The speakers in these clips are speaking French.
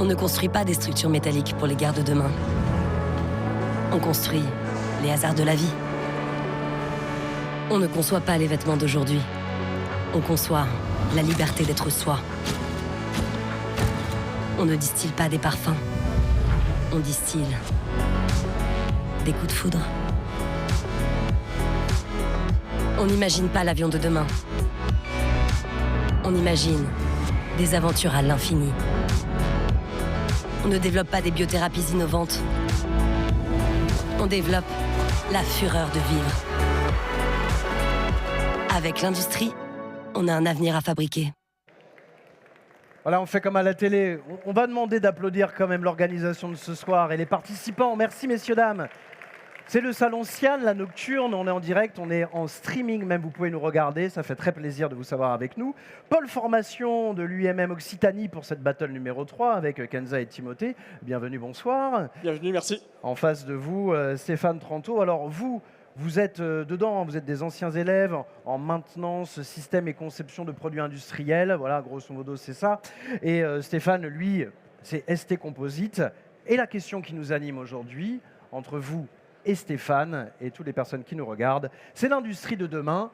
On ne construit pas des structures métalliques pour les guerres de demain. On construit les hasards de la vie. On ne conçoit pas les vêtements d'aujourd'hui. On conçoit la liberté d'être soi. On ne distille pas des parfums. On distille des coups de foudre. On n'imagine pas l'avion de demain. On imagine des aventures à l'infini. On ne développe pas des biothérapies innovantes. On développe la fureur de vivre. Avec l'industrie, on a un avenir à fabriquer. Voilà, on fait comme à la télé. On va demander d'applaudir quand même l'organisation de ce soir et les participants. Merci messieurs, dames. C'est le salon Sian, la nocturne. On est en direct, on est en streaming même. Vous pouvez nous regarder. Ça fait très plaisir de vous savoir avec nous. Pôle formation de l'UMM Occitanie pour cette battle numéro 3 avec Kenza et Timothée. Bienvenue, bonsoir. Bienvenue, merci. En face de vous, Stéphane Tranto. Alors vous êtes dedans, vous êtes des anciens élèves en maintenance, système et conception de produits industriels. Voilà, grosso modo, c'est ça. Et Stéphane, lui, c'est ST Composite. Et la question qui nous anime aujourd'hui, entre vous et Stéphane et toutes les personnes qui nous regardent, c'est l'industrie de demain.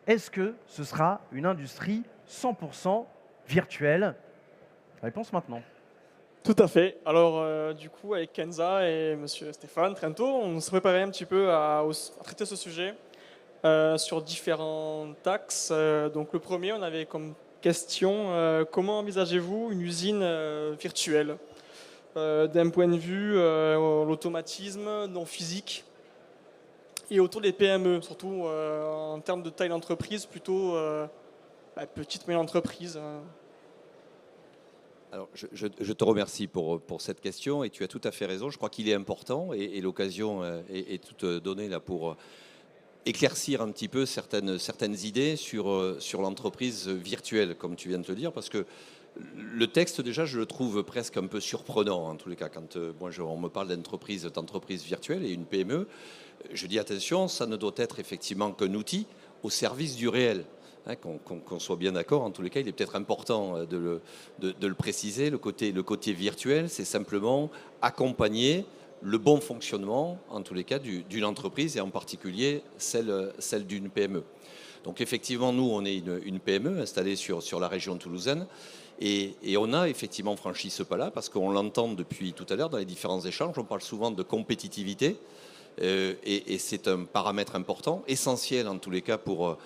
Est-ce que ce sera une industrie 100% virtuelle? Réponse maintenant. Tout à fait. Alors, du coup, avec Kenza et monsieur Stéphane Trento, on s'est préparé un petit peu à traiter ce sujet sur différents axes. Donc, le premier, on avait comme question comment envisagez-vous une usine virtuelle d'un point de vue l'automatisme non physique et autour des PME, surtout en termes de taille d'entreprise, plutôt petite moyenne entreprise. Alors, je te remercie pour cette question et tu as tout à fait raison. Je crois qu'il est important et l'occasion est toute donnée là pour éclaircir un petit peu certaines idées sur l'entreprise virtuelle, comme tu viens de le dire, parce que le texte, déjà, je le trouve presque un peu surprenant, en tous les cas. Quand on me parle d'entreprise virtuelle et une PME, je dis attention, ça ne doit être effectivement qu'un outil au service du réel. Hein, qu'on soit bien d'accord, en tous les cas, il est peut-être important de le préciser. Le côté virtuel, c'est simplement accompagner le bon fonctionnement, en tous les cas, d'une entreprise et en particulier celle d'une PME. Donc effectivement, nous, on est une PME installée sur la région toulousaine et on a effectivement franchi ce pas-là parce qu'on l'entend depuis tout à l'heure dans les différents échanges. On parle souvent de compétitivité et c'est un paramètre important, essentiel en tous les cas pour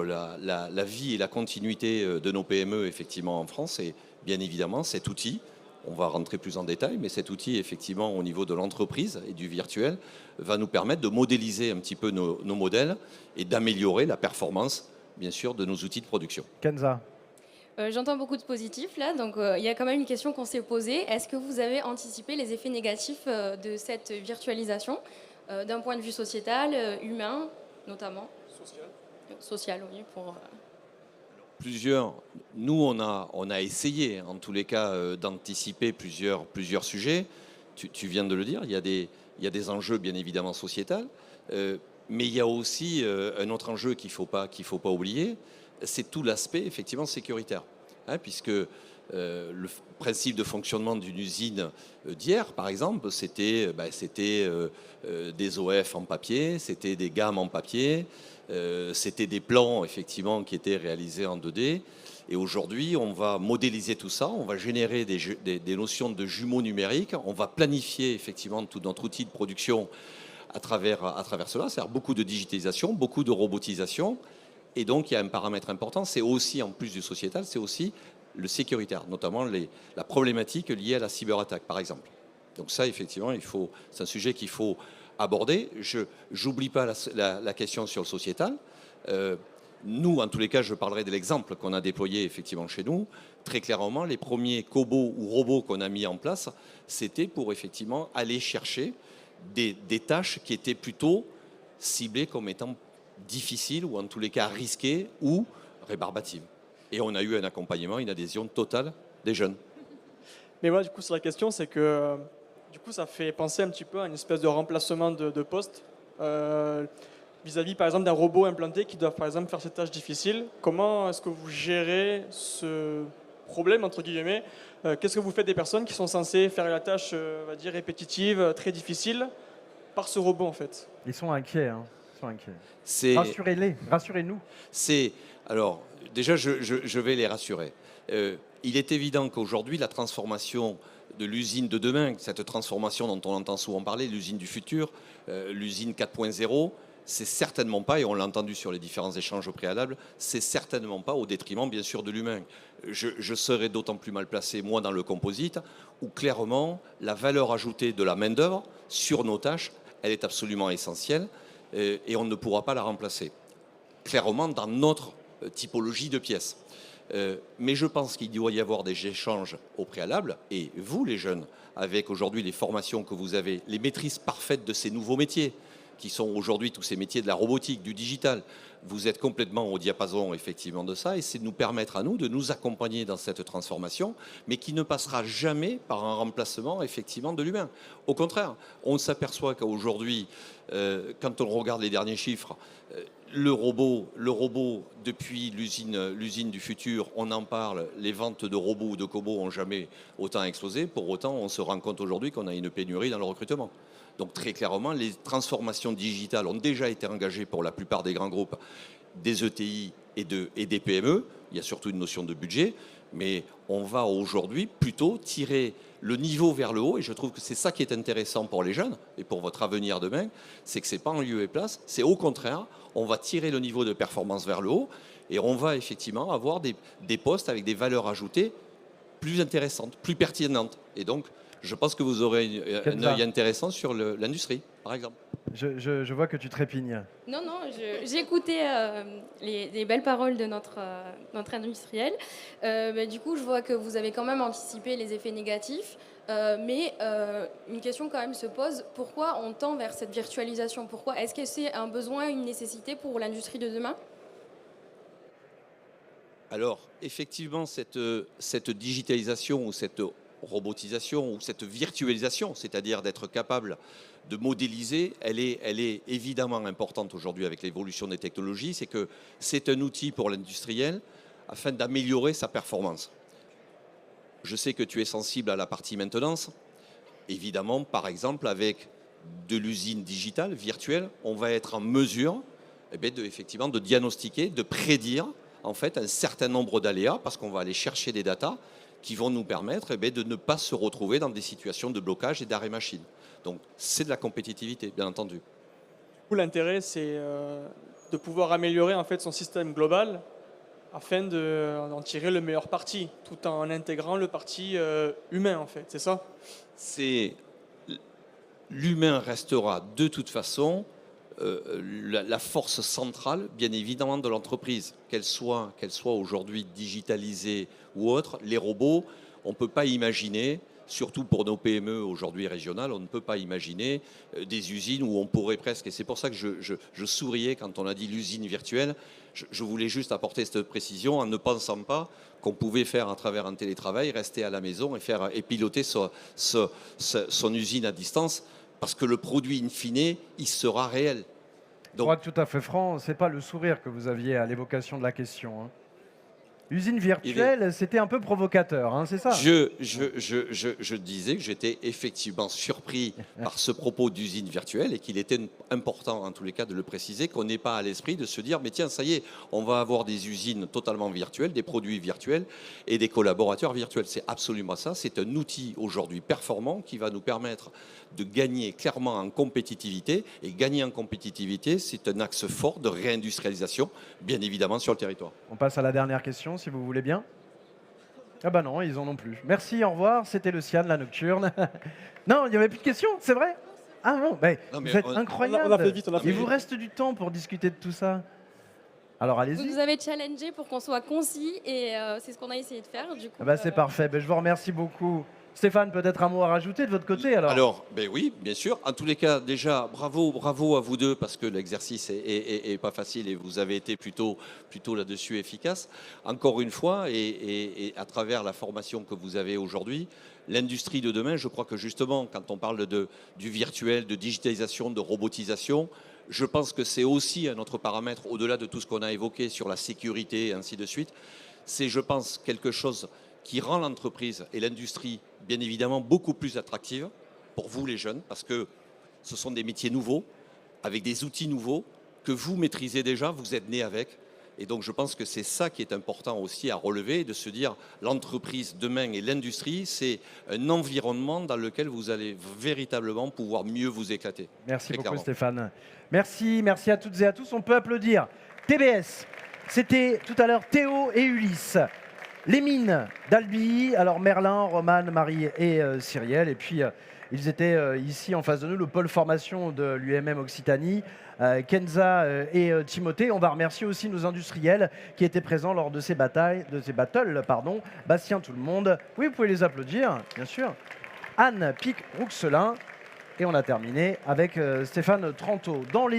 la vie et la continuité de nos PME effectivement en France. Et bien évidemment, cet outil, on va rentrer plus en détail, mais cet outil effectivement au niveau de l'entreprise et du virtuel va nous permettre de modéliser un petit peu nos modèles et d'améliorer la performance, bien sûr, de nos outils de production. Kenza. J'entends beaucoup de positifs là, donc il y a quand même une question qu'on s'est posée. Est-ce que vous avez anticipé les effets négatifs de cette virtualisation d'un point de vue sociétal, humain notamment? Social, oui, pour... Nous, on a essayé, en tous les cas, d'anticiper plusieurs sujets. Tu viens de le dire, il y a des enjeux, bien évidemment, sociétals, mais il y a aussi un autre enjeu qu'il faut pas oublier, c'est tout l'aspect, effectivement, sécuritaire. Hein, puisque le principe de fonctionnement d'une usine d'hier, par exemple, c'était des OF en papier, c'était des gammes en papier, c'était des plans effectivement qui étaient réalisés en 2D. Et aujourd'hui, on va modéliser tout ça, on va générer des notions de jumeaux numériques, on va planifier effectivement tout notre outil de production à travers cela, c'est-à-dire beaucoup de digitalisation, beaucoup de robotisation. Et donc, il y a un paramètre important, c'est aussi, en plus du sociétal, c'est aussi le sécuritaire, notamment la problématique liée à la cyberattaque, par exemple. Donc ça, effectivement, c'est un sujet qu'il faut aborder. Je n'oublie pas la question sur le sociétal. Nous, en tous les cas, je parlerai de l'exemple qu'on a déployé effectivement chez nous. Très clairement, les premiers cobots ou robots qu'on a mis en place, c'était pour effectivement aller chercher des tâches qui étaient plutôt ciblées comme étant difficiles ou en tous les cas risquées ou rébarbatives. Et on a eu un accompagnement, une adhésion totale des jeunes. Mais voilà, du coup, sur la question, c'est que du coup, ça fait penser un petit peu à une espèce de remplacement de poste vis-à-vis, par exemple, d'un robot implanté qui doit, par exemple, faire ces tâches difficiles. Comment est-ce que vous gérez ce problème, entre guillemets. Qu'est-ce que vous faites des personnes qui sont censées faire la tâche, on va dire, répétitive, très difficile, par ce robot, en fait? Ils sont inquiets. Hein. Ils sont inquiets. C'est Rassurez-les, rassurez-nous. Alors, déjà, je vais les rassurer. Il est évident qu'aujourd'hui, la transformation de l'usine de demain, cette transformation dont on entend souvent parler, l'usine du futur, l'usine 4.0, c'est certainement pas, et on l'a entendu sur les différents échanges au préalable, c'est certainement pas au détriment, bien sûr, de l'humain. Je serais d'autant plus mal placé, moi, dans le composite, où clairement, la valeur ajoutée de la main-d'œuvre sur nos tâches, elle est absolument essentielle, et on ne pourra pas la remplacer. Clairement, dans notre typologie de pièces. Mais je pense qu'il doit y avoir des échanges au préalable, et vous, les jeunes, avec aujourd'hui les formations que vous avez, les maîtrises parfaites de ces nouveaux métiers, qui sont aujourd'hui tous ces métiers de la robotique, du digital, vous êtes complètement au diapason effectivement de ça, et c'est de nous permettre à nous de nous accompagner dans cette transformation, mais qui ne passera jamais par un remplacement effectivement de l'humain. Au contraire, on s'aperçoit qu'aujourd'hui, quand on regarde les derniers chiffres, le robot, depuis l'usine du futur, on en parle, les ventes de robots ou de cobots n'ont jamais autant explosé. Pour autant, on se rend compte aujourd'hui qu'on a une pénurie dans le recrutement. Donc très clairement, les transformations digitales ont déjà été engagées pour la plupart des grands groupes, des ETI et des PME. Il y a surtout une notion de budget, mais on va aujourd'hui plutôt tirer le niveau vers le haut, et je trouve que c'est ça qui est intéressant pour les jeunes et pour votre avenir demain, c'est que ce n'est pas en lieu et place, c'est au contraire, on va tirer le niveau de performance vers le haut, et on va effectivement avoir des postes avec des valeurs ajoutées plus intéressantes, plus pertinentes. Et donc, je pense que vous aurez un œil intéressant sur l'industrie, par exemple. Je vois que tu trépignes. Non, j'ai écouté les belles paroles de notre industriel. Du coup, je vois que vous avez quand même anticipé les effets négatifs. Mais une question quand même se pose, pourquoi on tend vers cette virtualisation? Pourquoi? Est-ce que c'est un besoin, une nécessité pour l'industrie de demain? Alors, effectivement, cette digitalisation ou cette robotisation ou cette virtualisation, c'est-à-dire d'être capable de modéliser, elle est évidemment importante aujourd'hui avec l'évolution des technologies. C'est que c'est un outil pour l'industriel afin d'améliorer sa performance. Je sais que tu es sensible à la partie maintenance. Évidemment, par exemple, avec de l'usine digitale, virtuelle, on va être en mesure effectivement, de diagnostiquer, de prédire en fait, un certain nombre d'aléas parce qu'on va aller chercher des datas qui vont nous permettre de ne pas se retrouver dans des situations de blocage et d'arrêt machine. Donc, c'est de la compétitivité, bien entendu. L'intérêt, c'est de pouvoir améliorer en fait, son système global afin d'en tirer le meilleur parti, tout en intégrant le parti humain, en fait, c'est ça? L'humain restera de toute façon la force centrale, bien évidemment, de l'entreprise, qu'elle soit aujourd'hui digitalisée ou autre. Les robots, on ne peut pas imaginer, surtout pour nos PME aujourd'hui régionales, on ne peut pas imaginer des usines où on pourrait presque, et c'est pour ça que je souriais quand on a dit l'usine virtuelle, je voulais juste apporter cette précision en ne pensant pas qu'on pouvait faire à travers un télétravail, rester à la maison et piloter son usine à distance, parce que le produit in fine, il sera réel. Donc, pour être tout à fait franc, ce n'est pas le sourire que vous aviez à l'évocation de la question. Hein. Usine virtuelle, c'était un peu provocateur, hein, c'est ça? Je disais que j'étais effectivement surpris par ce propos d'usine virtuelle et qu'il était important, en tous les cas, de le préciser, qu'on n'ait pas à l'esprit de se dire, mais tiens, ça y est, on va avoir des usines totalement virtuelles, des produits virtuels et des collaborateurs virtuels. C'est absolument ça. C'est un outil aujourd'hui performant qui va nous permettre de gagner clairement en compétitivité. Et gagner en compétitivité, c'est un axe fort de réindustrialisation, bien évidemment, sur le territoire. On passe à la dernière question, si vous voulez bien. Ah bah non, ils en ont plus. Merci, au revoir. C'était le Cian, la nocturne. Non, il n'y avait plus de questions, c'est vrai? Ah non, mais vous êtes incroyable. On a fait vite, Il vous reste du temps pour discuter de tout ça. Alors allez-y. Vous nous avez challengé pour qu'on soit concis et c'est ce qu'on a essayé de faire. Du coup, ah bah, c'est parfait. Je vous remercie beaucoup. Stéphane, peut-être un mot à rajouter de votre côté alors oui, bien sûr. En tous les cas, déjà, bravo à vous deux parce que l'exercice est pas facile et vous avez été plutôt là-dessus efficace. Encore une fois, et à travers la formation que vous avez aujourd'hui, l'industrie de demain, je crois que justement, quand on parle du virtuel, de digitalisation, de robotisation, je pense que c'est aussi un autre paramètre, au-delà de tout ce qu'on a évoqué sur la sécurité et ainsi de suite. C'est, je pense, quelque chose qui rend l'entreprise et l'industrie, bien évidemment, beaucoup plus attractive pour vous, les jeunes, parce que ce sont des métiers nouveaux, avec des outils nouveaux, que vous maîtrisez déjà, vous êtes né avec. Et donc, je pense que c'est ça qui est important aussi à relever, de se dire l'entreprise demain et l'industrie, c'est un environnement dans lequel vous allez véritablement pouvoir mieux vous éclater. Merci Très beaucoup clairement. Stéphane. Merci à toutes et à tous. On peut applaudir TBS. C'était tout à l'heure Théo et Ulysse. Les mines d'Albi, alors Merlin, Romane, Marie et Cyrielle. Et puis ils étaient ici en face de nous, le pôle formation de l'UMM Occitanie, Kenza et Timothée. On va remercier aussi nos industriels qui étaient présents lors de ces battles. Bastien, tout le monde. Oui, vous pouvez les applaudir, bien sûr. Anne Pic-Rouxelin. Et on a terminé avec Stéphane Tranto. Dans les